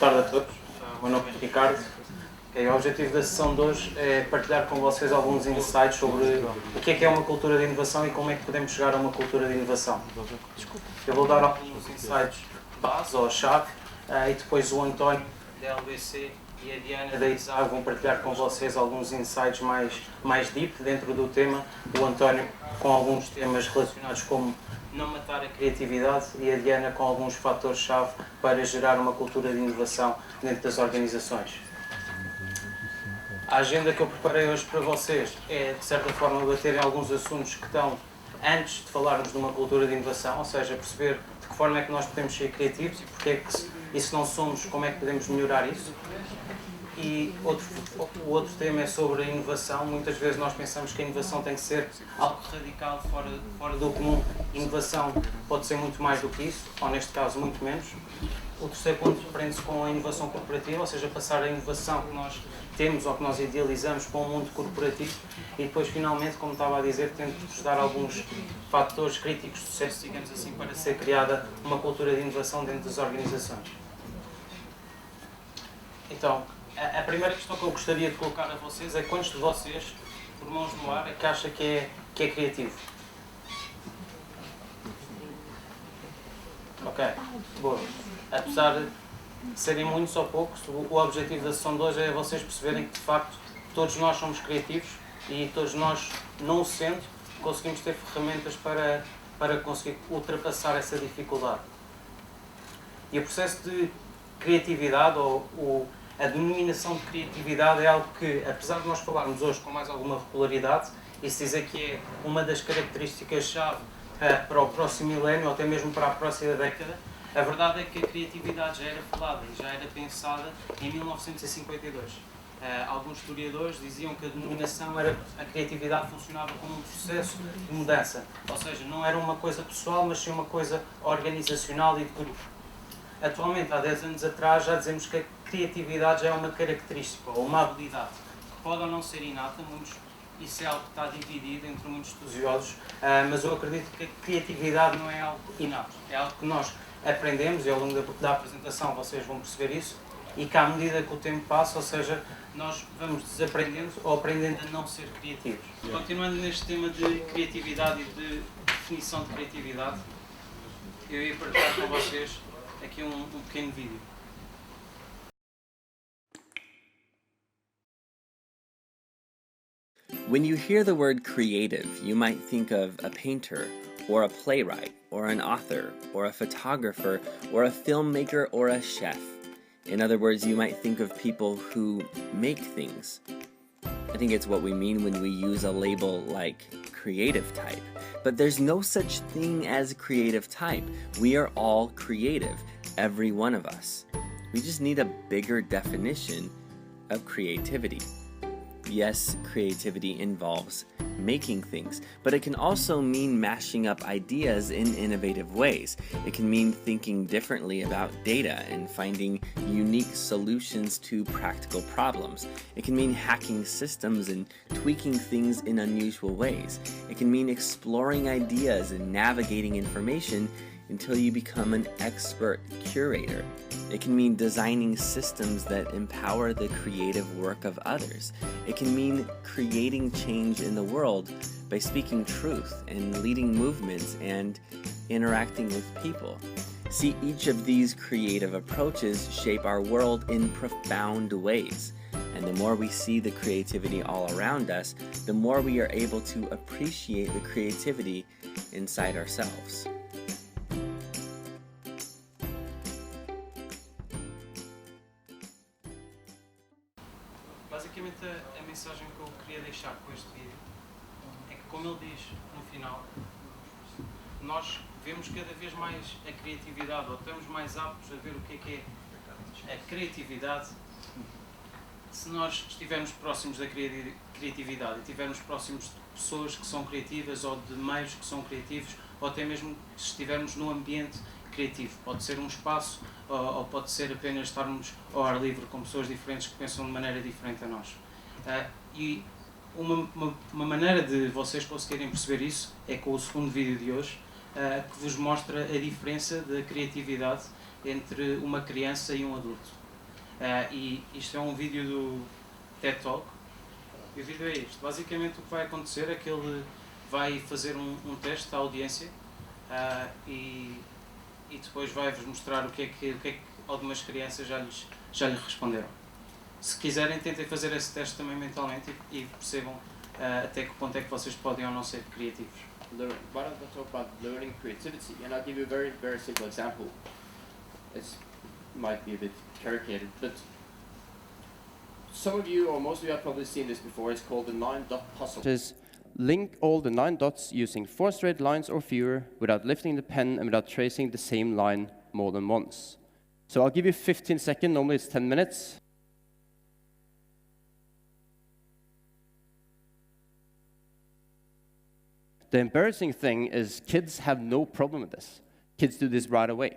tarde a todos. O meu nome é Ricardo. O objetivo da sessão de hoje é partilhar com vocês alguns insights sobre o que é uma cultura de inovação e como é que podemos chegar a uma cultura de inovação. Eu vou dar alguns insights base ou chave e depois o António da LBC e a Diana da ISAG vão partilhar com vocês alguns insights mais deep dentro do tema. O António com alguns temas relacionados como não matar a criatividade e a Diana com alguns fatores-chave para gerar uma cultura de inovação dentro das organizações. A agenda que eu preparei hoje para vocês é, de certa forma, bater em alguns assuntos que estão antes de falarmos de uma cultura de inovação, ou seja, perceber de que forma é que nós podemos ser criativos e porque é que, e se não somos, como é que podemos melhorar isso. E o outro tema é sobre a inovação. Muitas vezes nós pensamos que a inovação tem que ser algo radical, fora do comum. Inovação pode ser muito mais do que isso, ou neste caso muito menos. O terceiro ponto prende-se com a inovação corporativa, ou seja, passar a inovação que nós temos ou que nós idealizamos para o mundo corporativo. E depois, finalmente, como estava a dizer, tento-vos dar alguns fatores críticos de sucesso, digamos assim, para ser criada uma cultura de inovação dentro das organizações. Então, a primeira questão que eu gostaria de colocar a vocês é quantos de vocês, por mãos no ar, é que acha que é criativo? Ok, boa. Apesar de serem muitos ou poucos, o objetivo da sessão de hoje é vocês perceberem que, de facto, todos nós somos criativos e todos nós, não o sendo, conseguimos ter ferramentas para conseguir ultrapassar essa dificuldade. E o processo de criatividade ou a denominação de criatividade é algo que, apesar de nós falarmos hoje com mais alguma regularidade, e se dizer que é uma das características-chave para o próximo milénio, ou até mesmo para a próxima década, a verdade é que a criatividade já era falada e já era pensada em 1952. Alguns historiadores diziam que a denominação era a criatividade funcionava como um processo de mudança, ou seja, não era uma coisa pessoal, mas sim uma coisa organizacional e de grupo. Atualmente, há 10 anos atrás, já dizemos que a criatividade já é uma característica ou uma habilidade que pode ou não ser inata, isso é algo que está dividido entre muitos estudiosos, mas eu acredito que a criatividade não é algo inato, é algo que nós aprendemos e ao longo da apresentação vocês vão perceber isso e que à medida que o tempo passa, ou seja, nós vamos desaprendendo ou aprendendo a não ser criativos. Continuando neste tema de criatividade e de definição de criatividade, eu ia partilhar com vocês aqui um pequeno vídeo. When you hear the word creative, you might think of a painter, or a playwright, or an author, or a photographer, or a filmmaker, or a chef. In other words, you might think of people who make things. I think it's what we mean when we use a label like creative type. But there's no such thing as creative type. We are all creative, every one of us. We just need a bigger definition of creativity. Yes, creativity involves making things, but it can also mean mashing up ideas in innovative ways. It can mean thinking differently about data and finding unique solutions to practical problems. It can mean hacking systems and tweaking things in unusual ways. It can mean exploring ideas and navigating information until you become an expert curator. It can mean designing systems that empower the creative work of others. It can mean creating change in the world by speaking truth and leading movements and interacting with people. See, each of these creative approaches shape our world in profound ways. And the more we see the creativity all around us, the more we are able to appreciate the creativity inside ourselves. Basicamente, a mensagem que eu queria deixar com este vídeo é que, como ele diz no final, nós vemos cada vez mais a criatividade, ou estamos mais aptos a ver o que é a criatividade se nós estivermos próximos da criatividade e estivermos próximos de pessoas que são criativas ou de meios que são criativos, ou até mesmo se estivermos num ambiente criativo. Pode ser um espaço ou pode ser apenas estarmos ao ar livre com pessoas diferentes que pensam de maneira diferente a nós. E uma maneira de vocês conseguirem perceber isso é com o segundo vídeo de hoje, que vos mostra a diferença da criatividade entre uma criança e um adulto. E isto é um vídeo do TED Talk. E o vídeo é este. Basicamente o que vai acontecer é que ele vai fazer um teste à audiência e depois vai-vos mostrar o que é que algumas crianças já lhe responderam. Se quiserem, tentem fazer esse teste também mentalmente e percebam até que ponto é que vocês podem ou não ser criativos. Why don't we talk about learning creativity? And I'll give you a very, very simple example. It might be a bit caricated, but some of you, or most of you, have probably seen this before. It's called the 9-dot puzzle. It is link all the 9 dots using 4 straight lines or fewer without lifting the pen and without tracing the same line more than once. So I'll give you 15 seconds. Normally it's 10 minutes. The embarrassing thing is kids have no problem with this. Kids do this right away.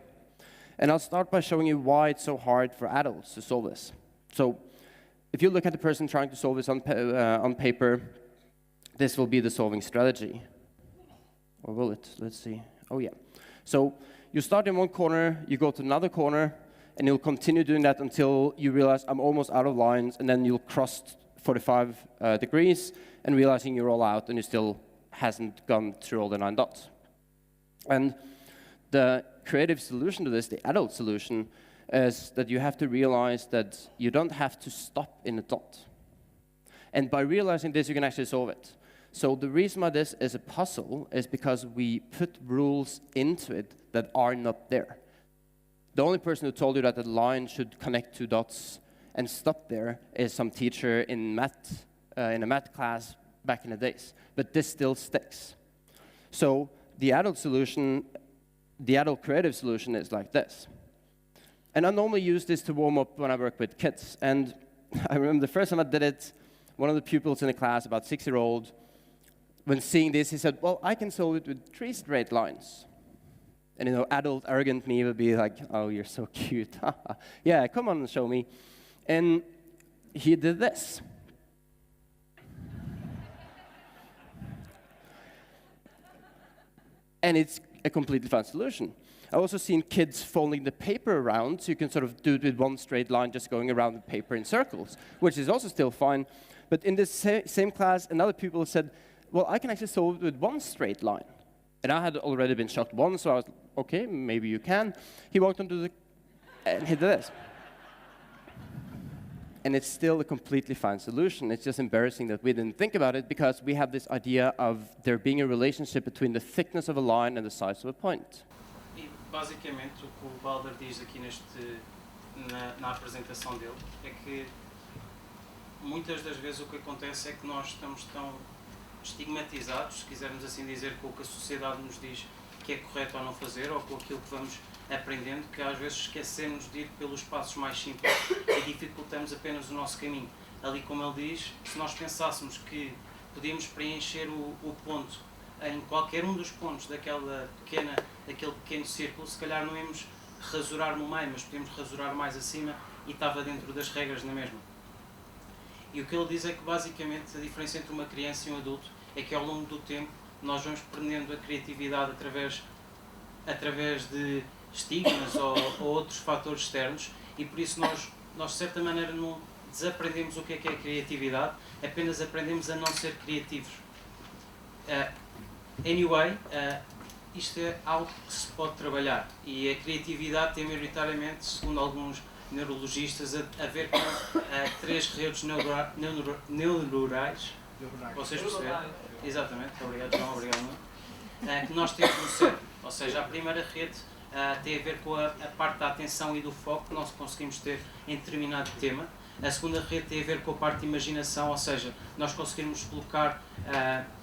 And I'll start by showing you why it's so hard for adults to solve this. So if you look at the person trying to solve this on paper, this will be the solving strategy. Or will it? Let's see. Oh, yeah. So you start in one corner, you go to another corner, and you'll continue doing that until you realize I'm almost out of lines, and then you'll cross 45 degrees, and realizing you're all out, and you still hasn't gone through all the 9 dots. And the creative solution to this, the adult solution, is that you have to realize that you don't have to stop in a dot. And by realizing this, you can actually solve it. So the reason why this is a puzzle is because we put rules into it that are not there. The only person who told you that the line should connect 2 dots and stop there is some teacher in math, in a math class back in the days. But this still sticks. So the adult solution, the adult creative solution is like this. And I normally use this to warm up when I work with kids. And I remember the first time I did it, one of the pupils in the class, about 6-year-old, when seeing this, he said, well, I can solve it with 3 straight lines. And, adult, arrogant me would be like, oh, you're so cute. Yeah, come on and show me. And he did this. And it's a completely fine solution. I've also seen kids folding the paper around, so you can sort of do it with 1 straight line, just going around the paper in circles, which is also still fine. But in this same class, another pupil said, well, I can actually solve it with 1 straight line. And I had already been shocked once, so I was, okay, maybe you can. He walked onto the, and he did this. And it's still a completely fine solution. It's just embarrassing that we didn't think about it because we have this idea of there being a relationship between the thickness of a line and the size of a point. E basicamente o que o Balder diz aqui na apresentação dele é que muitas das vezes o que acontece é que nós estamos tão estigmatizados, se quisermos assim dizer, com o que a sociedade nos diz que é correto ou não fazer, ou com aquilo que vamos aprendendo, que às vezes esquecemos de ir pelos passos mais simples e dificultamos apenas o nosso caminho. Ali, como ele diz, se nós pensássemos que podíamos preencher o ponto em qualquer um dos pontos daquele pequeno círculo, se calhar não íamos rasurar no meio, mas podíamos rasurar mais acima e estava dentro das regras na mesma. E o que ele diz é que basicamente a diferença entre uma criança e um adulto é que ao longo do tempo nós vamos perdendo a criatividade através de estigmas ou outros fatores externos, e por isso nós de certa maneira não desaprendemos o que é criatividade, apenas aprendemos a não ser criativos. Isto é algo que se pode trabalhar, e a criatividade tem maioritariamente, segundo alguns neurologistas, a ver com 3 redes neurais. Vocês perceberam? Exatamente, obrigado João, obrigado. Que nós temos no cérebro, ou seja, a primeira rede tem a ver com a parte da atenção e do foco que nós conseguimos ter em determinado tema. A segunda rede tem a ver com a parte de imaginação, ou seja, nós conseguirmos colocar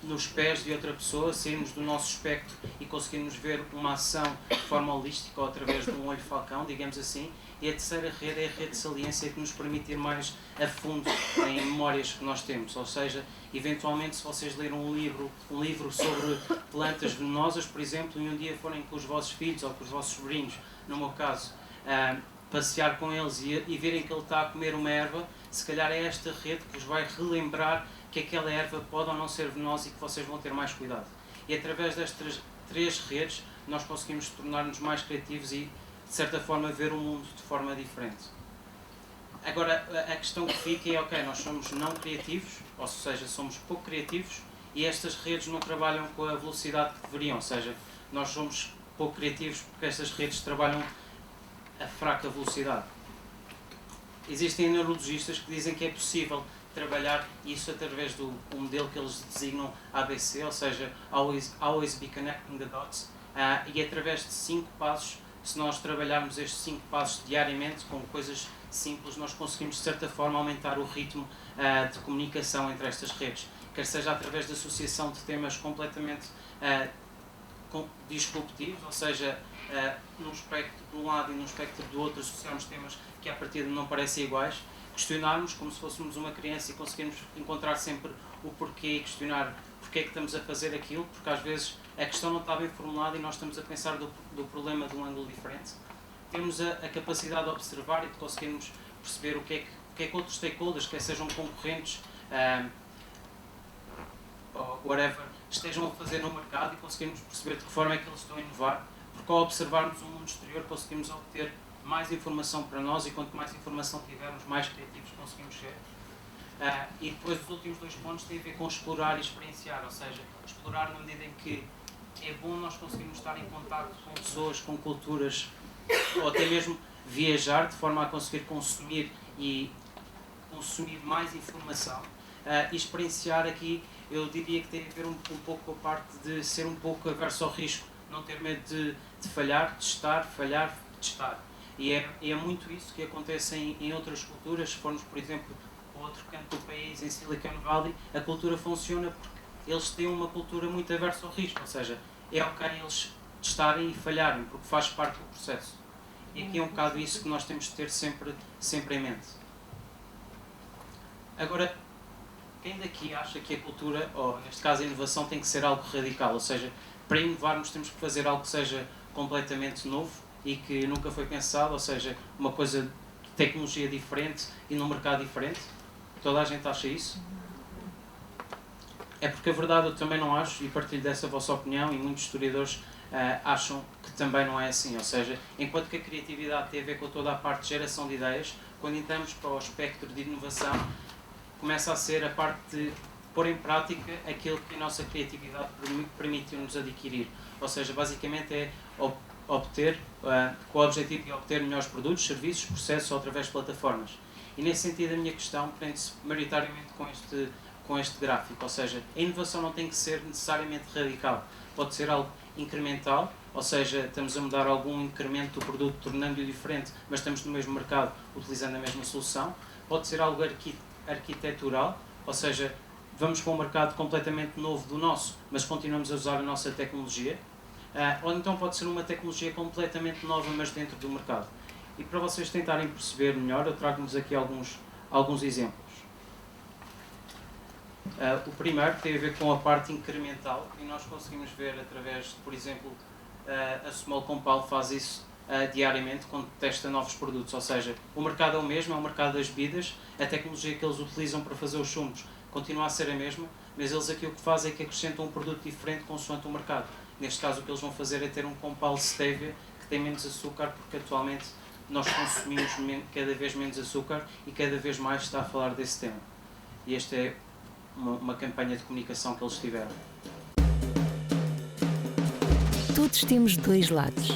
nos pés de outra pessoa, sairmos do nosso espectro e conseguirmos ver uma ação de forma holística ou através de um olho falcão, digamos assim. E a terceira rede é a rede de saliência, que nos permite ir mais a fundo em memórias que nós temos, ou seja, eventualmente se vocês lerem um livro sobre plantas venenosas, por exemplo, e um dia forem com os vossos filhos ou com os vossos sobrinhos, no meu caso, passear com eles e verem que ele está a comer uma erva, se calhar é esta rede que vos vai relembrar que aquela erva pode ou não ser venenosa e que vocês vão ter mais cuidado. E através destas 3 redes nós conseguimos tornar-nos mais criativos e, de certa forma, ver o mundo de forma diferente. Agora, a questão que fica é, ok, nós somos não criativos, ou seja, somos pouco criativos, e estas redes não trabalham com a velocidade que deveriam, ou seja, nós somos pouco criativos porque estas redes trabalham a fraca velocidade. Existem neurologistas que dizem que é possível trabalhar isso através do modelo que eles designam ABC, ou seja, Always Be Connecting the Dots, e através de 5 passos, se nós trabalharmos estes 5 passos diariamente com coisas simples, nós conseguimos de certa forma aumentar o ritmo de comunicação entre estas redes, quer seja através da associação de temas completamente disruptivos, ou seja, num espectro de um lado e num espectro do outro associarmos temas que à partida não parecem iguais, questionarmos como se fôssemos uma criança e conseguirmos encontrar sempre o porquê e questionar porque é que estamos a fazer aquilo, porque às vezes a questão não está bem formulada e nós estamos a pensar do problema de um ângulo diferente. Temos a capacidade de observar e de conseguirmos perceber o que é que outros stakeholders, quer sejam concorrentes, ou whatever, estejam a fazer no mercado e conseguirmos perceber de que forma é que eles estão a inovar, porque ao observarmos o mundo exterior conseguimos obter mais informação para nós e quanto mais informação tivermos, mais criativos conseguimos ser. E depois os últimos 2 pontos têm a ver com explorar e experienciar, ou seja, explorar na medida em que é bom nós conseguirmos estar em contato com pessoas, com culturas, ou até mesmo viajar de forma a conseguir consumir mais informação. E experienciar aqui, eu diria que tem a ver um pouco com a parte de ser um pouco averso ao risco, não ter medo de falhar, testar, falhar, testar. E é muito isso que acontece em outras culturas. Se formos, por exemplo, para outro canto do país, em Silicon Valley, a cultura funciona porque eles têm uma cultura muito aversa ao risco, ou seja, é ok eles testarem e falharem, porque faz parte do processo. E aqui é um bocado isso que nós temos de ter sempre em mente. Agora, quem daqui acha que a cultura, ou neste caso a inovação, tem que ser algo radical, ou seja, para inovarmos temos que fazer algo que seja completamente novo e que nunca foi pensado, ou seja, uma coisa de tecnologia diferente e num mercado diferente? Toda a gente acha isso? É porque a verdade eu também não acho, e partilho dessa vossa opinião, e muitos historiadores acham que também não é assim, ou seja, enquanto que a criatividade tem a ver com toda a parte de geração de ideias, quando entramos para o espectro de inovação, começa a ser a parte de pôr em prática aquilo que a nossa criatividade permitiu-nos adquirir. Ou seja, basicamente é obter, com o objetivo de obter melhores produtos, serviços, processos ou através de plataformas. E nesse sentido a minha questão prende-se maioritariamente com este gráfico, ou seja, a inovação não tem que ser necessariamente radical, pode ser algo incremental, ou seja, estamos a mudar algum incremento do produto, tornando-o diferente, mas estamos no mesmo mercado, utilizando a mesma solução. Pode ser algo arquitetural, ou seja, vamos para um mercado completamente novo do nosso, mas continuamos a usar a nossa tecnologia. Ou então pode ser uma tecnologia completamente nova, mas dentro do mercado. E para vocês tentarem perceber melhor, eu trago-vos aqui alguns exemplos. O primeiro tem a ver com a parte incremental, e nós conseguimos ver através de, por exemplo, a Small Compal faz isso diariamente quando testa novos produtos, ou seja, o mercado é o mesmo, é o mercado das bebidas, a tecnologia que eles utilizam para fazer os sumos continua a ser a mesma, mas eles aqui o que fazem é que acrescentam um produto diferente consoante o mercado. Neste caso o que eles vão fazer é ter um Compal Stevia que tem menos açúcar, porque atualmente nós consumimos cada vez menos açúcar e cada vez mais está a falar desse tema. E esta é uma campanha de comunicação que eles tiveram. Todos temos 2 lados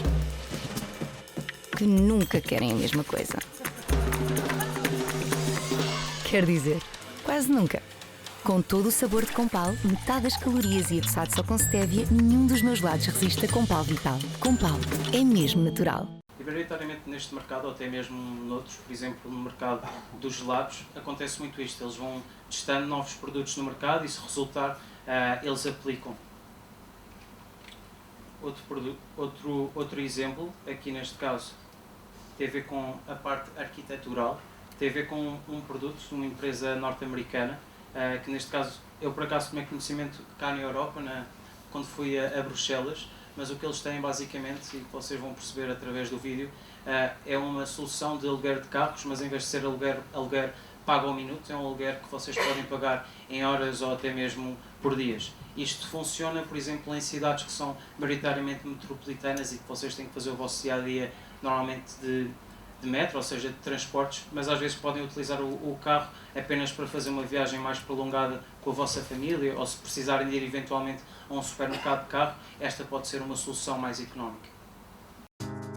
que nunca querem a mesma coisa. Quer dizer, quase nunca. Com todo o sabor de Compal, metade das calorias e adoçado só com stevia, nenhum dos meus lados resiste a Compal Vital. Compal é mesmo natural. E maioritariamente neste mercado, ou até mesmo noutros, por exemplo, no mercado dos gelados, acontece muito isto. Eles vão testando novos produtos no mercado e se resultar, eles aplicam. Outro exemplo, aqui neste caso, tem a ver com a parte arquitetural, tem a ver com um produto de uma empresa norte-americana, que neste caso, eu por acaso tomei conhecimento cá na Europa, quando fui a Bruxelas, mas o que eles têm basicamente, e que vocês vão perceber através do vídeo, é uma solução de aluguer de carros, mas em vez de ser aluguer pago ao minuto, é um aluguer que vocês podem pagar em horas ou até mesmo por dias. Isto funciona, por exemplo, em cidades que são maioritariamente metropolitanas e que vocês têm que fazer o vosso dia-a-dia normalmente de de metro, ou seja, de transportes, mas às vezes podem utilizar o carro apenas para fazer uma viagem mais prolongada com a vossa família, ou se precisarem de ir eventualmente a um supermercado de carro, esta pode ser uma solução mais económica.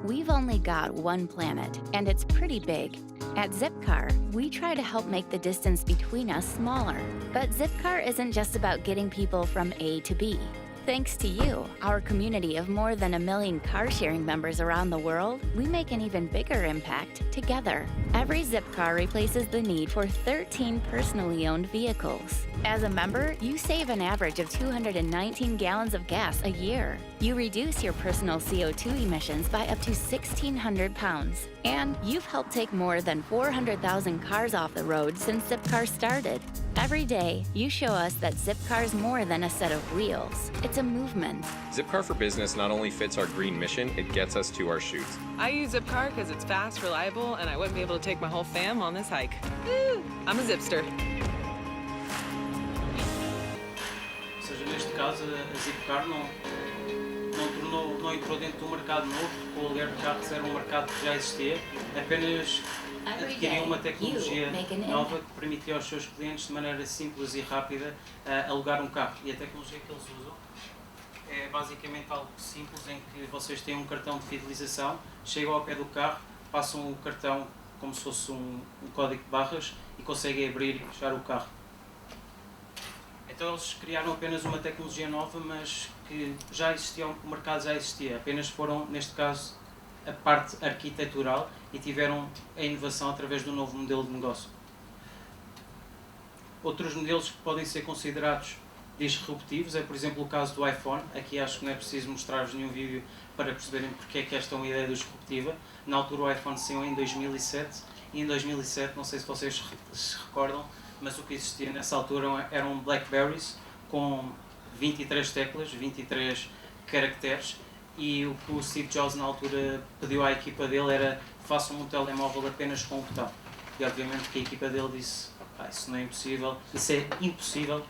We've only got one planet, and it's pretty big. At Zipcar, we try to help make the distance between us smaller. But Zipcar isn't just about getting people from A to B. Thanks to you, our community of more than 1 million car-sharing members around the world, we make an even bigger impact together. Every Zipcar replaces the need for 13 personally owned vehicles. As a member, you save an average of 219 gallons of gas a year. You reduce your personal CO2 emissions by up to 1,600 pounds. And you've helped take more than 400,000 cars off the road since Zipcar started. Every day, you show us that Zipcar's more than a set of wheels. It's a movement. Zipcar for Business not only fits our green mission, it gets us to our shoots. I use Zipcar because it's fast, reliable, and I wouldn't be able to take my whole fam on this hike. Woo! I'm a Zipster. Ou seja, neste caso, a Zipcar não entrou dentro de um mercado novo, porque o aluguer de carros era um mercado que já existia, apenas adquiriam uma tecnologia nova que permitia aos seus clientes, de maneira simples e rápida, alugar um carro. E a tecnologia que eles usam é basicamente algo simples, em que vocês têm um cartão de fidelização, chegam ao pé do carro, passam o cartão como se fosse um código de barras e conseguem abrir e fechar o carro. Então eles criaram apenas uma tecnologia nova, mas que já existia, o mercado já existia, apenas foram, neste caso, a parte arquitetural e tiveram a inovação através do novo modelo de negócio. Outros modelos que podem ser considerados disruptivos é, por exemplo, o caso do iPhone. Aqui acho que não é preciso mostrar-vos nenhum vídeo para perceberem porque é que esta é uma ideia disruptiva. Na altura o iPhone saiu em 2007 e em 2007, não sei se vocês se recordam, mas o que existia nessa altura eram Blackberries com 23 teclas, 23 caracteres, e o que o Steve Jobs na altura pediu à equipa dele era: façam um telemóvel apenas com um botão. E obviamente que a equipa dele disse: isso não é impossível, isso é impossível,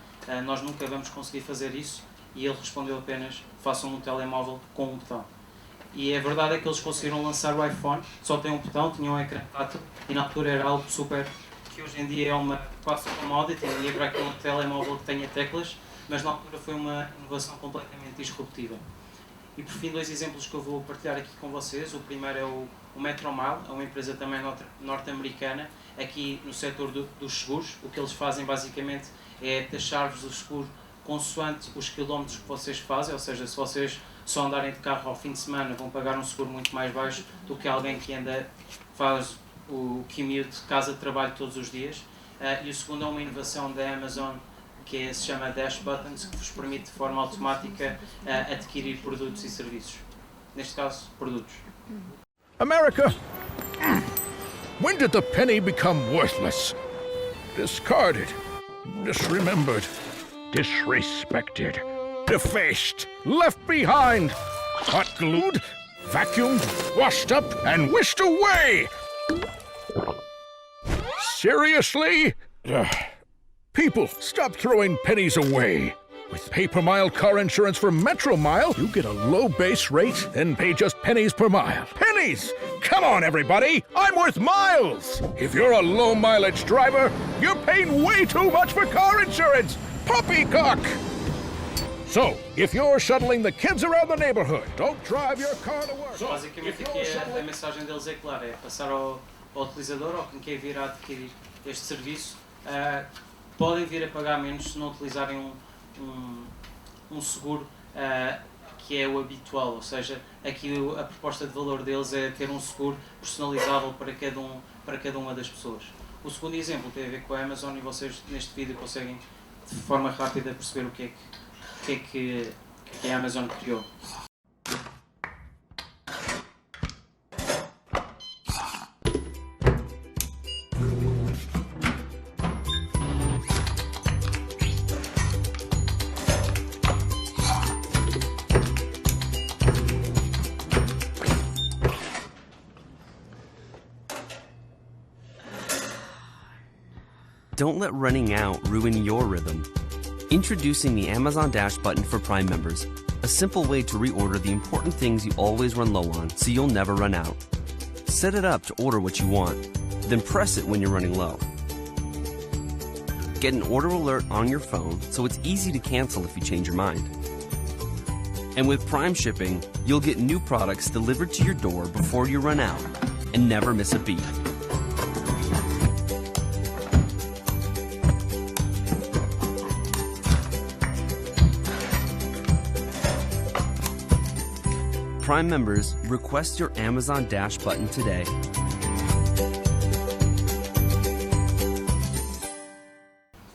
nós nunca vamos conseguir fazer isso. E ele respondeu apenas: façam um telemóvel com um botão. E a verdade é que eles conseguiram lançar o iPhone, só tem um botão, tinha um ecrã tátil, e na altura era algo super, que hoje em dia é uma quase commodity, e para aquele telemóvel que tenha teclas, mas na altura foi uma inovação completamente disruptiva. E por fim, dois exemplos que eu vou partilhar aqui com vocês. O primeiro é o Metromile, é uma empresa também norte-americana, aqui no setor dos seguros. O que eles fazem basicamente é taxar-vos o seguro consoante os quilómetros que vocês fazem, ou seja, se vocês só andarem de carro ao fim de semana vão pagar um seguro muito mais baixo do que alguém que faz o commute de casa de trabalho todos os dias. E o segundo é uma inovação da Amazon, que se chama Dash Buttons, que vos permite de forma automática adquirir produtos e serviços. Neste caso, produtos. America, when did the penny become worthless? Discarded, disremembered, disrespected, defaced, left behind, hot glued, vacuumed, washed up, and wished away! Seriously? People, stop throwing pennies away. With Paper Mile car insurance from Metromile, you get a low base rate, then pay just pennies per mile. Pennies! Come on, everybody! I'm worth miles! If you're a low mileage driver, you're paying way too much for car insurance! Poppycock! So, if you're shuttling the kids around the neighborhood, don't drive your car to work. Basicamente aqui a mensagem deles é clara, é passar ao utilizador, ou quem quer vir a adquirir este serviço, podem vir a pagar menos se não utilizarem um seguro que é o habitual, ou seja, aqui a proposta de valor deles é ter um seguro personalizável para cada uma das pessoas. O segundo exemplo tem a ver com a Amazon, e vocês neste vídeo conseguem de forma rápida perceber o que é que a Amazon criou. Don't let running out ruin your rhythm. Introducing the Amazon Dash button for Prime members, a simple way to reorder the important things you always run low on so you'll never run out. Set it up to order what you want, then press it when you're running low. Get an order alert on your phone so it's easy to cancel if you change your mind. And with Prime shipping, you'll get new products delivered to your door before you run out and never miss a beat. Prime members, request your Amazon Dash button today.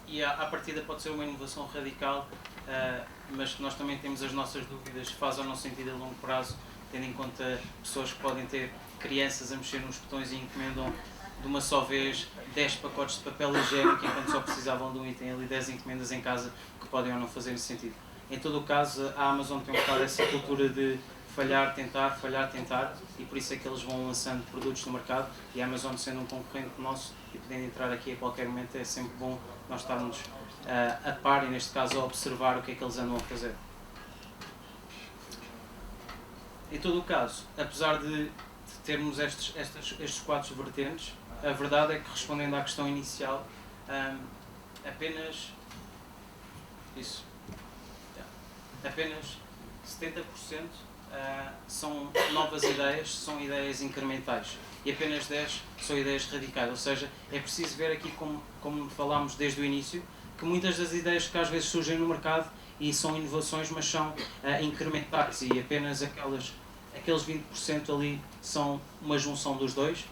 E à partida pode ser uma inovação radical, mas que nós também temos as nossas dúvidas, faz ou não sentido a longo prazo, tendo em conta pessoas que podem ter crianças a mexer nos botões e encomendam de uma só vez 10 pacotes de papel higiênico, enquanto só precisavam de um e têm ali 10 encomendas em casa que podem ou não fazer sentido. Em todo o caso, a Amazon tem um bocado essa cultura de falhar, tentar, e por isso é que eles vão lançando produtos no mercado, e a Amazon, sendo um concorrente nosso e podendo entrar aqui a qualquer momento, é sempre bom nós estarmos a par e, neste caso, a observar o que é que eles andam a fazer. Em todo o caso, apesar de termos estes 4 vertentes, a verdade é que, respondendo à questão inicial, apenas 70% são novas ideias, são ideias incrementais, e apenas 10 são ideias radicais. Ou seja, é preciso ver aqui, como falámos desde o início, que muitas das ideias que às vezes surgem no mercado e são inovações, mas são incrementais, e apenas aqueles 20% ali são uma junção dos dois,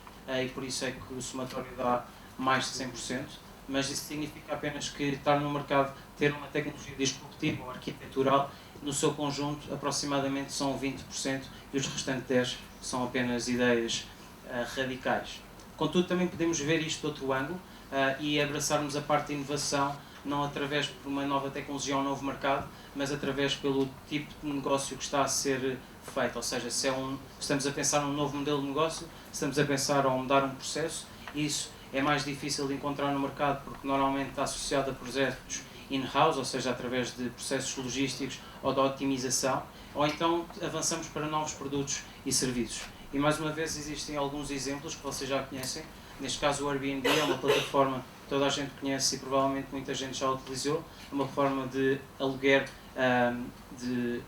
e por isso é que o somatório dá mais de 100%, mas isso significa apenas que estar no mercado, ter uma tecnologia disruptiva ou arquitetural, no seu conjunto aproximadamente são 20%, e os restantes 10% são apenas ideias radicais. Contudo, também podemos ver isto de outro ângulo e abraçarmos a parte de inovação, não através de uma nova tecnologia ou um novo mercado, mas através pelo tipo de negócio que está a ser feito. Ou seja, se estamos a pensar num novo modelo de negócio, estamos a pensar ou mudar um processo, isso é mais difícil de encontrar no mercado, porque normalmente está associado a projetos in-house, ou seja, através de processos logísticos ou de otimização, ou então avançamos para novos produtos e serviços. E mais uma vez existem alguns exemplos que vocês já conhecem. Neste caso, o Airbnb é uma plataforma que toda a gente conhece e provavelmente muita gente já utilizou, é uma forma de aluguer de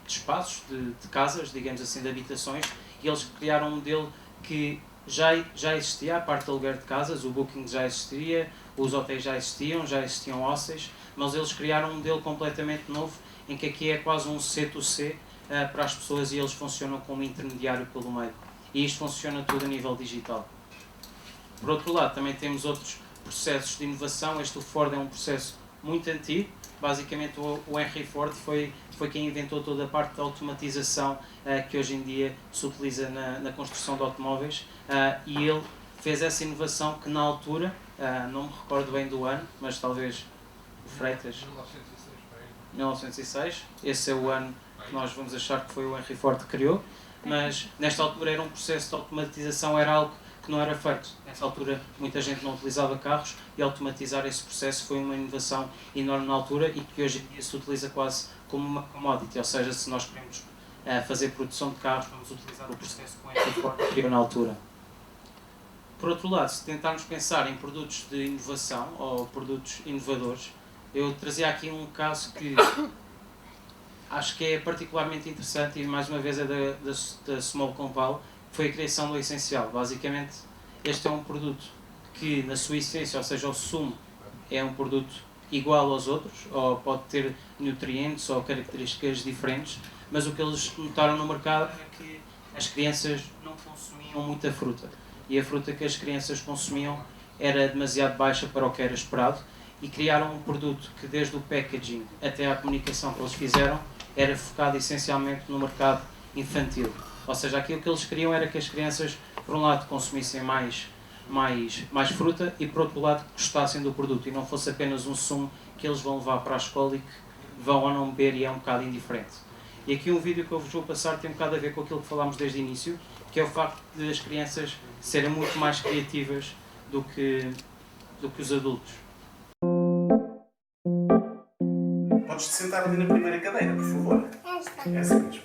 espaços, de casas, digamos assim, de habitações, e eles criaram um modelo que já existia, a parte de aluguer de casas, o Booking já existia, os hotéis já existiam hostels, mas eles criaram um modelo completamente novo, em que aqui é quase um C2C para as pessoas, e eles funcionam como intermediário pelo meio. E isto funciona tudo a nível digital. Por outro lado, também temos outros processos de inovação. Este, o Ford, é um processo muito antigo. Basicamente, o Henry Ford foi quem inventou toda a parte da automatização que hoje em dia se utiliza na construção de automóveis, e ele fez essa inovação que, na altura, não me recordo bem do ano, mas talvez o Freitas, 1906, esse é o ano que nós vamos achar que foi o Henry Ford que criou, mas nesta altura era um processo de automatização, era algo que não era feito. Nessa altura muita gente não utilizava carros, e automatizar esse processo foi uma inovação enorme na altura, e que hoje em dia se utiliza quase como uma commodity. Ou seja, se nós queremos fazer produção de carros, vamos utilizar o processo que o Henry Ford criou na altura. Por outro lado, se tentarmos pensar em produtos de inovação ou produtos inovadores, eu trazia aqui um caso que acho que é particularmente interessante, e mais uma vez é da Small Compal, que foi a criação do Essencial. Basicamente, este é um produto que, na sua essência, ou seja, o sumo, é um produto igual aos outros, ou pode ter nutrientes ou características diferentes, mas o que eles notaram no mercado é que as crianças não consumiam muita fruta, e a fruta que as crianças consumiam era demasiado baixa para o que era esperado, e criaram um produto que, desde o packaging até à comunicação que eles fizeram, era focado essencialmente no mercado infantil. Ou seja, aquilo que eles queriam era que as crianças, por um lado, consumissem mais fruta, e por outro lado, gostassem do produto, e não fosse apenas um sumo que eles vão levar para a escola e que vão ou não beber, e é um bocado indiferente. E aqui um vídeo que eu vos vou passar tem um bocado a ver com aquilo que falámos desde o início, que é o facto de as crianças serem muito mais criativas do que os adultos. Podes te sentar ali na primeira cadeira, por favor. Essa mesmo.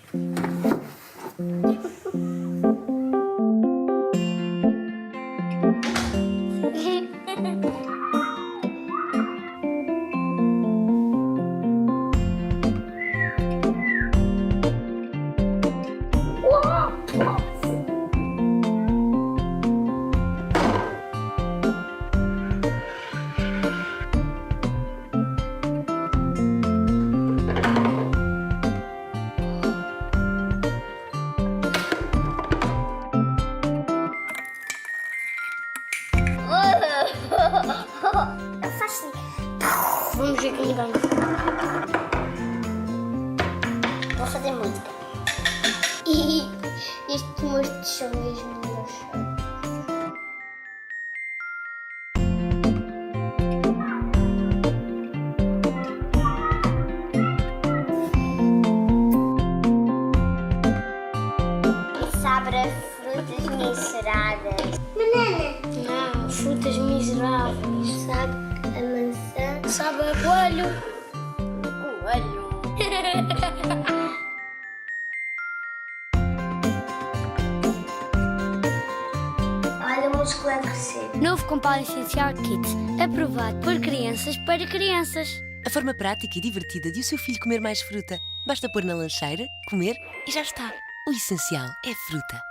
Estes monstros são mesmo meus. Sabe frutas miseradas. Banana. Não, frutas miseráveis. Sabe a maçã. Sabe a coelho. Coelho. Olha o músculo a crescer. Novo Compal Essencial Kids. Aprovado por crianças para crianças. A forma prática e divertida de o seu filho comer mais fruta. Basta pôr na lancheira, comer e já está. O essencial é fruta.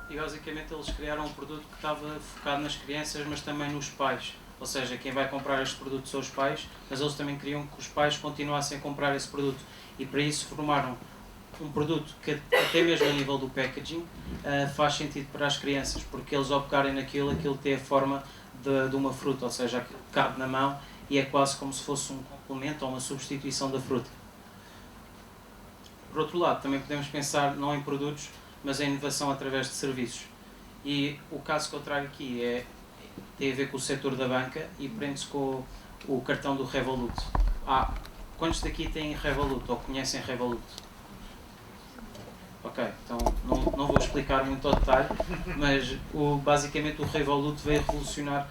E basicamente eles criaram um produto que estava focado nas crianças, mas também nos pais. Ou seja, quem vai comprar este produto são os pais, mas eles também queriam que os pais continuassem a comprar esse produto. E para isso formaram um produto que até mesmo a nível do packaging faz sentido para as crianças, porque eles ao pegarem naquilo, aquilo tem a forma de uma fruta, ou seja, aquilo cabe na mão e é quase como se fosse um complemento ou uma substituição da fruta. Por outro lado, também podemos pensar não em produtos, mas em inovação através de serviços. E o caso que eu trago aqui tem a ver com o setor da banca e prende-se com o cartão do Revolut. Quantos daqui têm Revolut ou conhecem Revolut? Ok, então não vou explicar muito ao detalhe, mas basicamente o Revolut veio revolucionar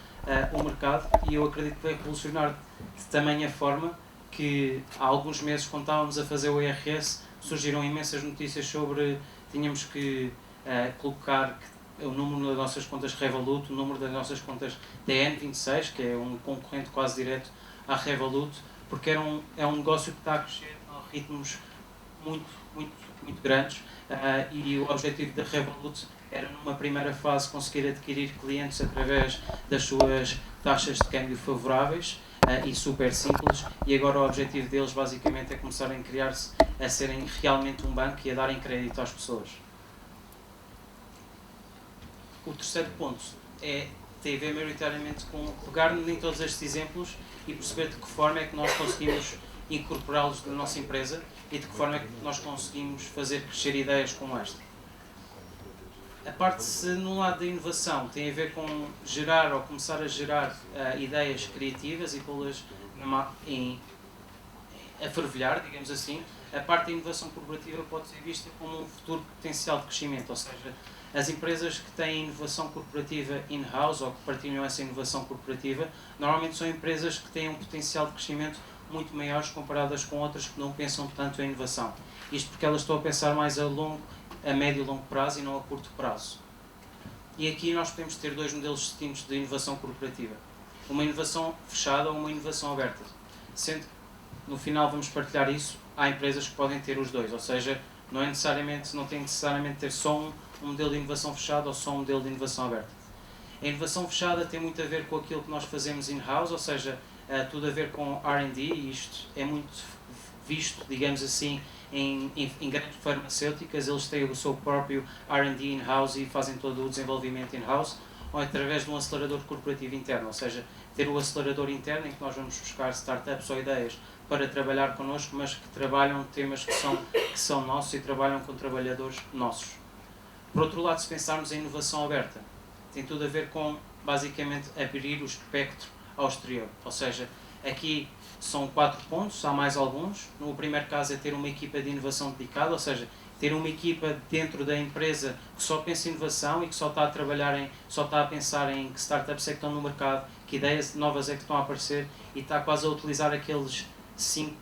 o mercado e eu acredito que veio revolucionar de tamanha forma que há alguns meses, quando estávamos a fazer o IRS, surgiram imensas notícias sobre tínhamos que colocar o número das nossas contas Revolut, o número das nossas contas DN26, que é um concorrente quase direto à Revolut, porque é um negócio que está a crescer a ritmos muito grandes e o objetivo da Revolut era numa primeira fase conseguir adquirir clientes através das suas taxas de câmbio favoráveis e super simples, e agora o objetivo deles basicamente é começarem a criar-se a serem realmente um banco e a darem crédito às pessoas. O terceiro ponto tem a ver maioritariamente com pegar em todos estes exemplos e perceber de que forma é que nós conseguimos incorporá-los na nossa empresa e de que forma é que nós conseguimos fazer crescer ideias como esta. A parte, se no lado da inovação tem a ver com gerar ou começar a gerar ideias criativas e pô-las a fervilhar, digamos assim, a parte da inovação corporativa pode ser vista como um futuro potencial de crescimento, ou seja, as empresas que têm inovação corporativa in-house ou que partilham essa inovação corporativa, normalmente são empresas que têm um potencial de crescimento muito maiores comparadas com outras que não pensam tanto em inovação. Isto porque elas estão a pensar mais a médio e longo prazo e não a curto prazo. E aqui nós podemos ter dois modelos distintos de inovação corporativa. Uma inovação fechada ou uma inovação aberta. Sendo que no final vamos partilhar isso, há empresas que podem ter os dois, ou seja, não tem necessariamente ter só um modelo de inovação fechado ou só um modelo de inovação aberta. A inovação fechada tem muito a ver com aquilo que nós fazemos in-house, ou seja, tudo a ver com R&D, e isto é muito visto, digamos assim, em grandes farmacêuticas. Eles têm o seu próprio R&D in-house e fazem todo o desenvolvimento in-house, ou através de um acelerador corporativo interno, ou seja, ter o acelerador interno em que nós vamos buscar startups ou ideias para trabalhar connosco, mas que trabalham temas que são nossos e trabalham com trabalhadores nossos. Por outro lado, se pensarmos em inovação aberta, tem tudo a ver com, basicamente, abrir o espectro ao exterior. Ou seja, aqui são 4 pontos, há mais alguns. No primeiro caso é ter uma equipa de inovação dedicada, ou seja, ter uma equipa dentro da empresa que só pensa em inovação e que só está a pensar em que startups é que estão no mercado, que ideias novas é que estão a aparecer e está quase a utilizar aqueles 5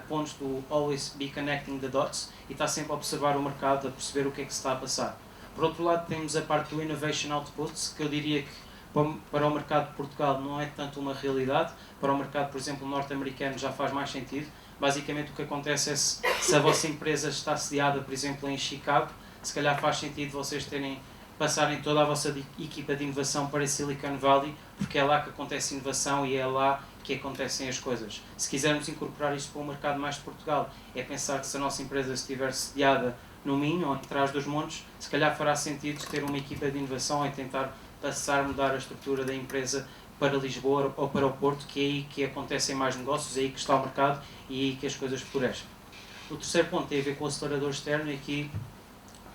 pontos do Always Be Connecting the Dots e está sempre a observar o mercado, a perceber o que é que se está a passar. Por outro lado, temos a parte do Innovation Outputs, que eu diria que para o mercado de Portugal não é tanto uma realidade, para o mercado, por exemplo, norte-americano já faz mais sentido. Basicamente o que acontece é se a vossa empresa está sediada, por exemplo, em Chicago, se calhar faz sentido vocês passarem toda a vossa equipa de inovação para Silicon Valley, porque é lá que acontece inovação e é lá que acontecem as coisas. Se quisermos incorporar isto para o mercado mais de Portugal, é pensar que se a nossa empresa estiver sediada no Minho ou atrás dos montes, se calhar fará sentido ter uma equipa de inovação e tentar mudar a estrutura da empresa para Lisboa ou para o Porto, que é aí que acontecem mais negócios, é aí que está o mercado e é aí que as coisas florescem. O terceiro ponto tem a ver com o acelerador externo, e aqui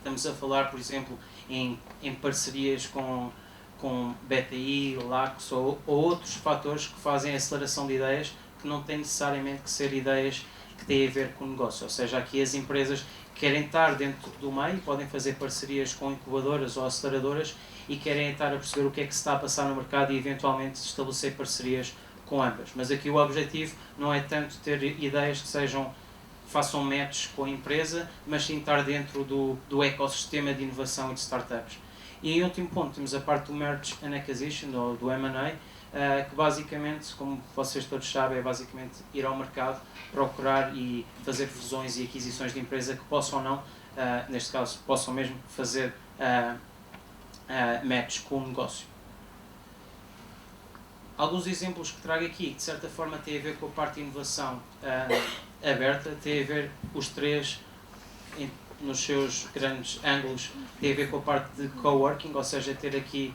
Estamos a falar, por exemplo, em parcerias com BTI, LACS ou outros fatores que fazem a aceleração de ideias que não têm necessariamente que ser ideias que têm a ver com o negócio. Ou seja, aqui as empresas querem estar dentro do meio, podem fazer parcerias com incubadoras ou aceleradoras e querem estar a perceber o que é que se está a passar no mercado e eventualmente estabelecer parcerias com ambas. Mas aqui o objetivo não é tanto ter ideias que façam match com a empresa, mas sim estar dentro do ecossistema de inovação e de startups. E em último ponto temos a parte do Merge and Acquisition, ou do M&A, que basicamente, como vocês todos sabem, é basicamente ir ao mercado, procurar e fazer fusões e aquisições de empresa que possam ou não, neste caso, possam mesmo fazer match com o negócio. Alguns exemplos que trago aqui, de certa forma, têm a ver com a parte de inovação aberta, tem a ver os três, nos seus grandes ângulos, tem a ver com a parte de coworking, ou seja, ter aqui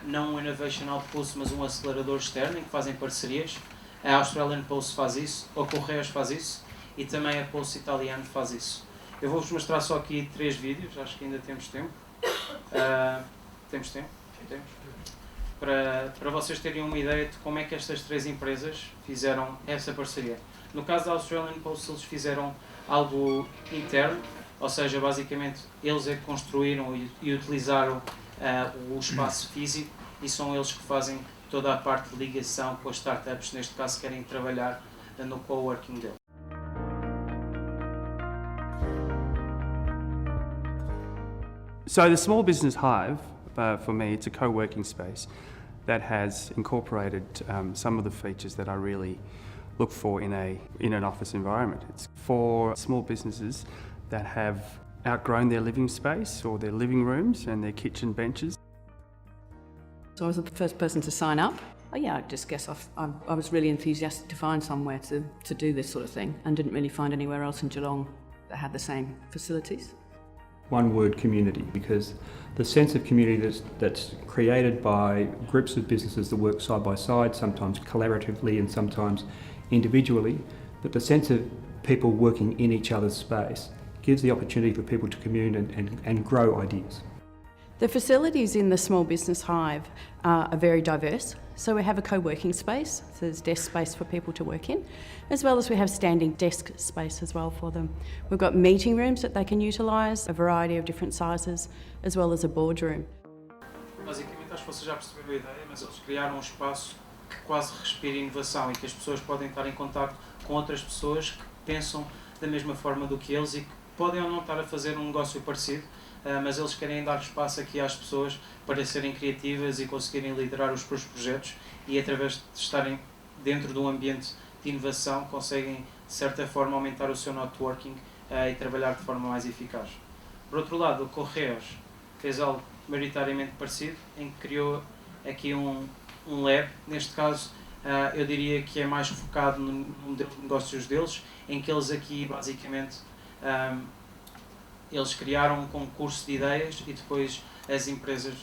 não um Innovation Outpost, mas um acelerador externo em que fazem parcerias. A Australian Post faz isso, a Correios faz isso e também a Post Italiano faz isso. Eu vou-vos mostrar só aqui 3 vídeos, acho que ainda temos tempo. Temos tempo? Temos. Para vocês terem uma ideia de como é que estas 3 empresas fizeram essa parceria. No caso da Australian Post, eles fizeram algo interno, ou seja, basicamente eles é que construíram e utilizaram o espaço físico e são eles que fazem toda a parte de ligação com as startups, neste caso querem trabalhar no coworking dele. So the Small Business Hive, for me, it's a co-working space that has incorporated some of the features that I really look for in an office environment. It's for small businesses that have outgrown their living space or their living rooms and their kitchen benches. So I was the first person to sign up. Oh yeah, I just guess I was really enthusiastic to find somewhere to do this sort of thing and didn't really find anywhere else in Geelong that had the same facilities. One word, community, because the sense of community that's created by groups of businesses that work side by side, sometimes collaboratively and sometimes individually, but the sense of people working in each other's space gives the opportunity for people to commune and grow ideas. The facilities in the Small Business Hive are very diverse. So we have a co-working space, so there's desk space for people to work in, as well as we have standing desk space as well for them. We've got meeting rooms that they can utilise, a variety of different sizes, as well as a boardroom. Basicamente, acho que vocês já perceberam a ideia, mas eles criaram um espaço que quase respira inovação e que as pessoas podem estar em contato com outras pessoas que pensam da mesma forma do que eles e que podem ou não estar a fazer um negócio parecido, mas eles querem dar espaço aqui às pessoas para serem criativas e conseguirem liderar os seus projetos e através de estarem dentro de um ambiente de inovação conseguem de certa forma aumentar o seu networking e trabalhar de forma mais eficaz. Por outro lado, o Correios fez algo maioritariamente parecido, em que criou aqui um lab, neste caso eu diria que é mais focado no modelo de negócios deles, em que eles aqui basicamente eles criaram um concurso de ideias e depois as empresas,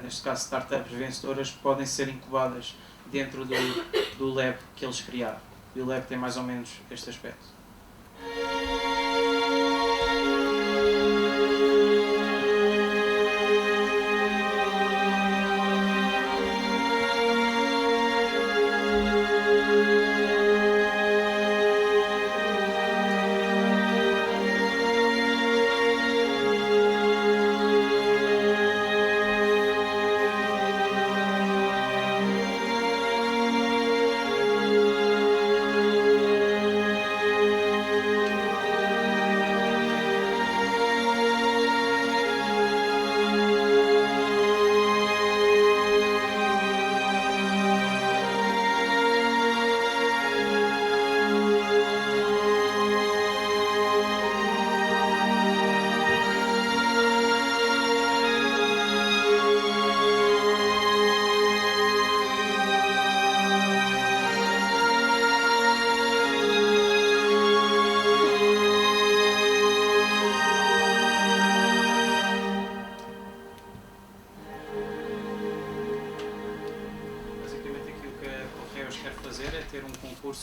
neste caso startups vencedoras, podem ser incubadas dentro do lab que eles criaram. E o lab tem mais ou menos este aspecto.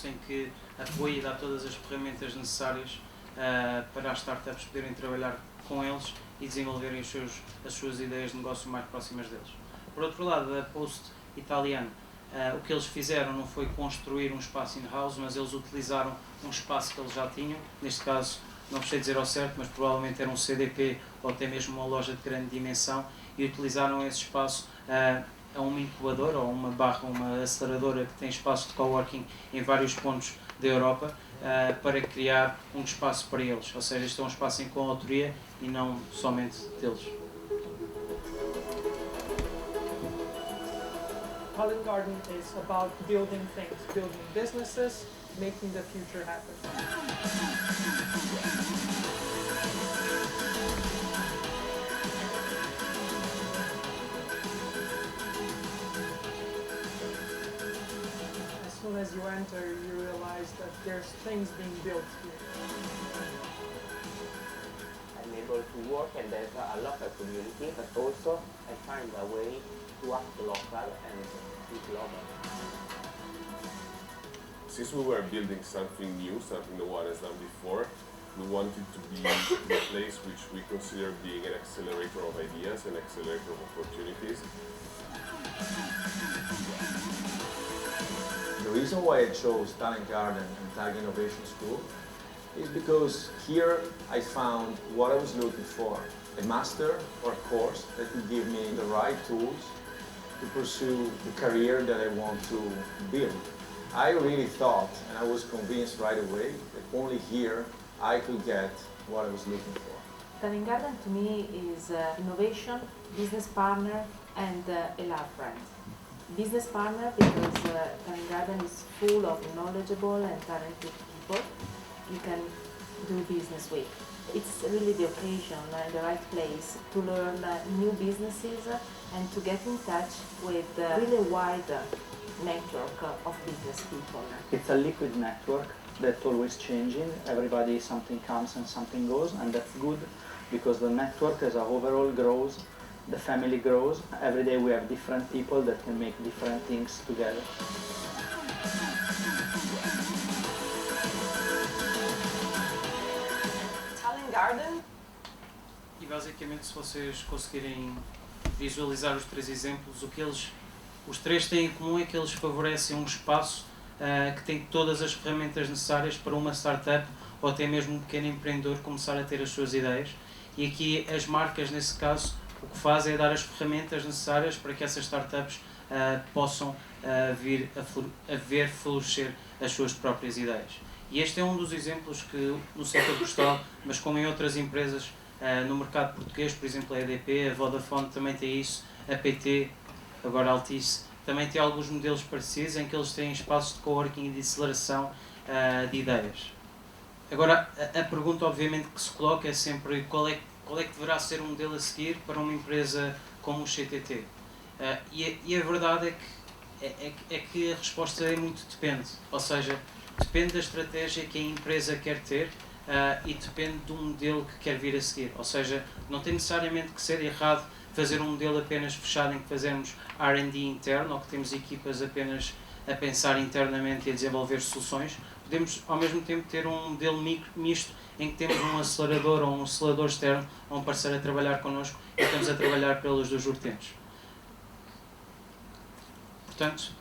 Em que apoia e dá todas as ferramentas necessárias para as startups poderem trabalhar com eles e desenvolverem as suas ideias de negócio mais próximas deles. Por outro lado, a Post italiana, o que eles fizeram não foi construir um espaço in-house, mas eles utilizaram um espaço que eles já tinham, neste caso, não sei dizer ao certo, mas provavelmente era um CDP ou até mesmo uma loja de grande dimensão, e utilizaram esse espaço a uma incubadora ou uma aceleradora que tem espaço de coworking em vários pontos da Europa, para criar um espaço para eles, ou seja, isto é um espaço em coautoria e não somente deles. Holland Garden is about building things, building businesses, making the future happen. As soon as you enter, you realize that there's things being built here. I'm able to work and there's a local community, but also I find a way to act local and be global. Since we were building something new, something no one has done before, we wanted to be a place which we consider being an accelerator of ideas, an accelerator of opportunities. The reason why I chose Talent Garden and Tag Innovation School is because here I found what I was looking for, a master or a course that would give me the right tools to pursue the career that I want to build. I really thought, and I was convinced right away, that only here I could get what I was looking for. Talent Garden to me is innovation, business partner, and a love friend. Business partner because Talent Garden is full of knowledgeable and talented people you can do business with. It's really the occasion and the right place to learn new businesses and to get in touch with a really wide network of business people. It's a liquid network that's always changing. Everybody, something comes and something goes, and that's good because the network as a overall grows, the family grows. Every day we have different people that can make different things together. Talent Garden. E basicamente, se vocês conseguirem visualizar os três exemplos, os três têm em comum é que eles favorecem um espaço que tem todas as ferramentas necessárias para uma startup ou até mesmo um pequeno empreendedor começar a ter as suas ideias. E aqui as marcas, nesse caso, o que fazem é dar as ferramentas necessárias para que essas startups possam vir a ver florescer as suas próprias ideias. E este é um dos exemplos que no setor postal, mas como em outras empresas no mercado português, por exemplo a EDP, a Vodafone também tem isso, a PT, agora a Altice, também tem alguns modelos parecidos em que eles têm espaços de coworking e de aceleração de ideias. Agora, a pergunta obviamente que se coloca é sempre qual é que deverá ser o modelo a seguir para uma empresa como o CTT? E a verdade é que a resposta é muito depende, ou seja, depende da estratégia que a empresa quer ter e depende do modelo que quer vir a seguir, ou seja, não tem necessariamente que ser errado fazer um modelo apenas fechado em que fazemos R&D interno ou que temos equipas apenas a pensar internamente e a desenvolver soluções. Podemos ao mesmo tempo ter um modelo misto em que temos um acelerador ou um acelerador externo ou um parceiro a trabalhar connosco e estamos a trabalhar pelas duas vertentes. Portanto,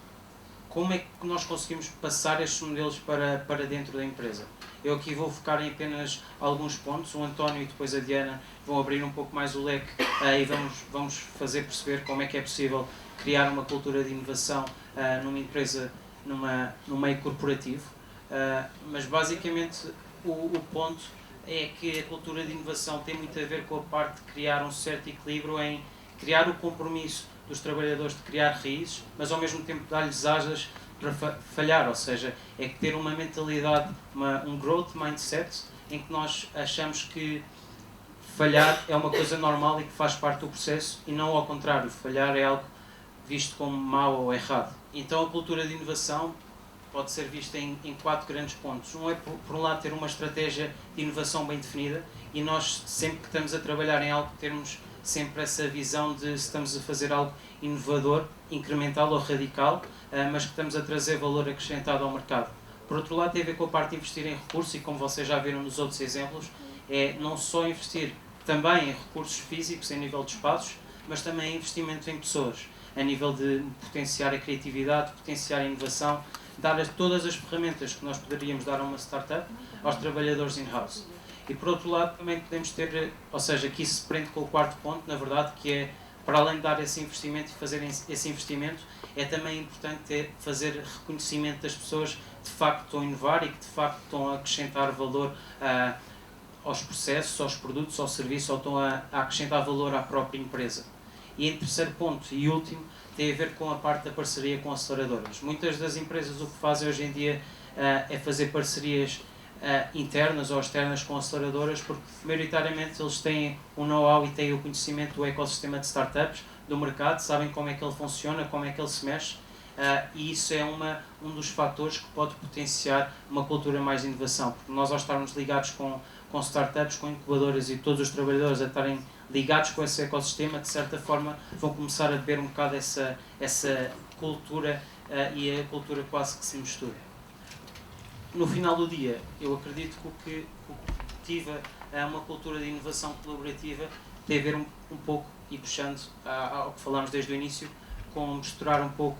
como é que nós conseguimos passar estes modelos para dentro da empresa? Eu aqui vou focar em apenas alguns pontos. O António e depois a Diana vão abrir um pouco mais o leque e vamos fazer perceber como é que é possível criar uma cultura de inovação numa empresa, no meio corporativo. Mas basicamente o ponto é que a cultura de inovação tem muito a ver com a parte de criar um certo equilíbrio em criar o compromisso dos trabalhadores de criar raízes, mas ao mesmo tempo dar-lhes asas para falhar, ou seja, é que ter uma mentalidade, um growth mindset, em que nós achamos que falhar é uma coisa normal e que faz parte do processo e não ao contrário, falhar é algo visto como mau ou errado. Então a cultura de inovação pode ser vista em 4 grandes pontos. Um é, por um lado, ter uma estratégia de inovação bem definida e nós, sempre que estamos a trabalhar em algo, termos sempre essa visão de se estamos a fazer algo inovador, incremental ou radical, mas que estamos a trazer valor acrescentado ao mercado. Por outro lado, tem a ver com a parte de investir em recursos e, como vocês já viram nos outros exemplos, é não só investir também em recursos físicos, em nível de espaços, mas também em investimento em pessoas, a nível de potenciar a criatividade, potenciar a inovação, dar todas as ferramentas que nós poderíamos dar a uma startup aos trabalhadores in-house. E por outro lado também podemos ter, ou seja, que isso se prende com o quarto ponto, na verdade, que é, para além de dar esse investimento e fazer esse investimento, é também importante fazer reconhecimento das pessoas que de facto estão a inovar e que de facto estão a acrescentar valor aos processos, aos produtos, ao serviço, ou estão a acrescentar valor à própria empresa. E em terceiro ponto e último, tem a ver com a parte da parceria com aceleradoras. Muitas das empresas o que fazem hoje em dia é fazer parcerias internas ou externas com aceleradoras, porque maioritariamente eles têm o know-how e têm o conhecimento do ecossistema de startups, do mercado, sabem como é que ele funciona, como é que ele se mexe, e isso é um dos fatores que pode potenciar uma cultura mais de inovação, porque nós, ao estarmos ligados com startups, com incubadoras e todos os trabalhadores a estarem ligados com esse ecossistema, de certa forma vão começar a beber um bocado essa cultura e a cultura quase que se mistura. No final do dia, eu acredito que o que motiva uma cultura de inovação colaborativa tem a ver um pouco, e puxando ao que falámos desde o início, com misturar um pouco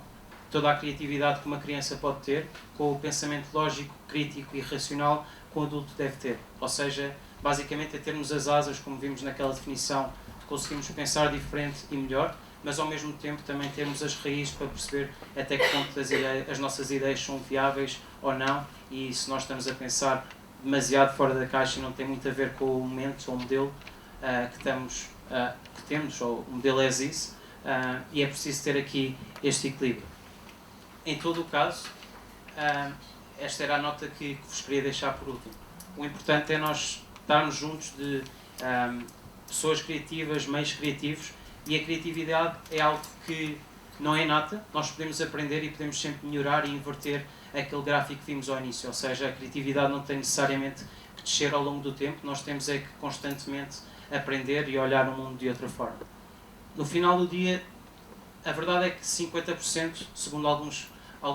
toda a criatividade que uma criança pode ter com o pensamento lógico, crítico e racional que um adulto deve ter. Ou seja, basicamente é termos as asas, como vimos naquela definição, de conseguirmos pensar diferente e melhor, mas ao mesmo tempo também termos as raízes para perceber até que ponto as nossas ideias são viáveis ou não, e se nós estamos a pensar demasiado fora da caixa não tem muito a ver com o momento ou o modelo que temos, ou o modelo as is, e é preciso ter aqui este equilíbrio. Em todo o caso, esta era a nota que vos queria deixar por último. O importante é nós estarmos juntos de pessoas criativas, meios criativos, e a criatividade é algo que não é inata, nós podemos aprender e podemos sempre melhorar e inverter aquele gráfico que vimos ao início, ou seja, a criatividade não tem necessariamente que descer ao longo do tempo, nós temos é que constantemente aprender e olhar o mundo de outra forma. No final do dia, a verdade é que 50%, segundo alguns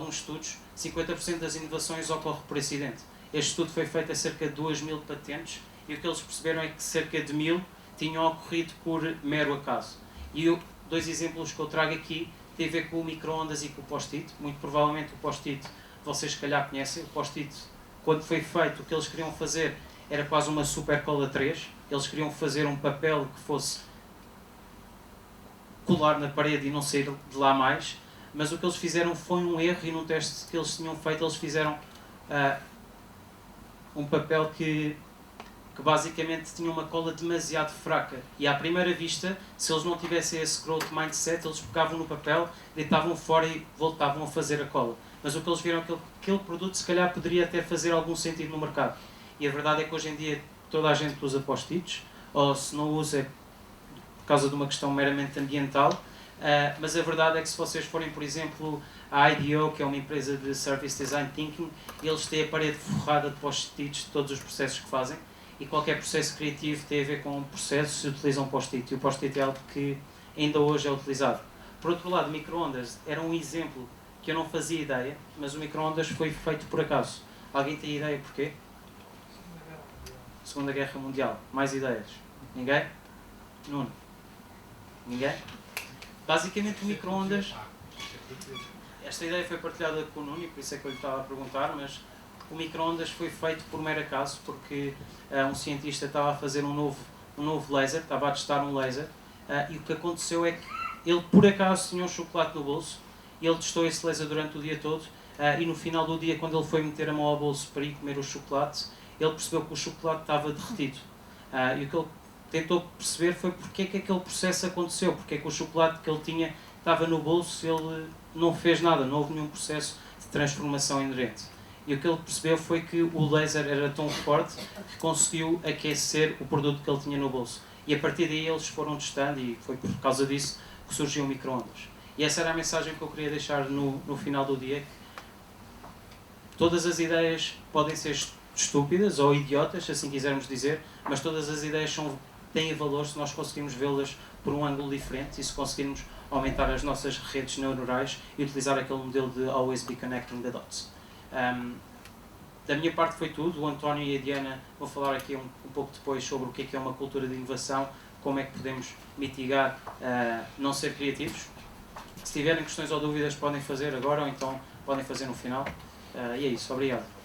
estudos, 50% das inovações ocorre por acidente. Este estudo foi feito a cerca de 2.000 patentes e o que eles perceberam é que cerca de 1.000 tinham ocorrido por mero acaso. E dois exemplos que eu trago aqui têm a ver com o micro-ondas e com o post-it. Muito provavelmente o post-it vocês se calhar conhecem. O post-it, quando foi feito, o que eles queriam fazer era quase uma super cola 3. Eles queriam fazer um papel que fosse colar na parede e não sair de lá mais, mas o que eles fizeram foi um erro, e num teste que eles tinham feito, eles fizeram um papel que basicamente tinha uma cola demasiado fraca, e à primeira vista, se eles não tivessem esse growth mindset, eles pegavam no papel, deitavam fora e voltavam a fazer a cola. Mas o que eles viram é que aquele produto se calhar poderia até fazer algum sentido no mercado. E a verdade é que hoje em dia toda a gente usa post-its, ou se não usa é por causa de uma questão meramente ambiental, mas a verdade é que se vocês forem, por exemplo, a IDEO, que é uma empresa de Service Design Thinking, eles têm a parede forrada de post-its de todos os processos que fazem, e qualquer processo criativo tem a ver com um processo se utilizam post-it, e o post-it é algo que ainda hoje é utilizado. Por outro lado, micro-ondas era um exemplo que eu não fazia ideia, mas o micro-ondas foi feito por acaso. Alguém tem ideia porquê? Segunda Guerra Mundial. Mais ideias? Ninguém? Nuno? Ninguém? Basicamente o micro-ondas, esta ideia foi partilhada com o Nuno e por isso é que eu lhe estava a perguntar, mas o micro-ondas foi feito por mero acaso, porque um cientista estava a fazer um novo laser, estava a testar um laser, e o que aconteceu é que ele por acaso tinha um chocolate no bolso, e ele testou esse laser durante o dia todo, e no final do dia, quando ele foi meter a mão ao bolso para ir comer o chocolate, ele percebeu que o chocolate estava derretido. E o que ele tentou perceber foi porque é que aquele processo aconteceu, porque é que o chocolate que ele tinha estava no bolso, ele não fez nada, não houve nenhum processo de transformação inerente. E o que ele percebeu foi que o laser era tão forte que conseguiu aquecer o produto que ele tinha no bolso. E a partir daí eles foram testando, e foi por causa disso que surgiu o micro-ondas. E essa era a mensagem que eu queria deixar no final do dia, que todas as ideias podem ser estúpidas ou idiotas, se assim quisermos dizer, mas todas as ideias têm valor se nós conseguirmos vê-las por um ângulo diferente e se conseguirmos aumentar as nossas redes neuronais e utilizar aquele modelo de always be connecting the dots. Da minha parte foi tudo. O António e a Diana vão falar aqui um pouco depois sobre o que é uma cultura de inovação, como é que podemos mitigar não ser criativos. Se tiverem questões ou dúvidas podem fazer agora ou então podem fazer no final. E é isso. Obrigado.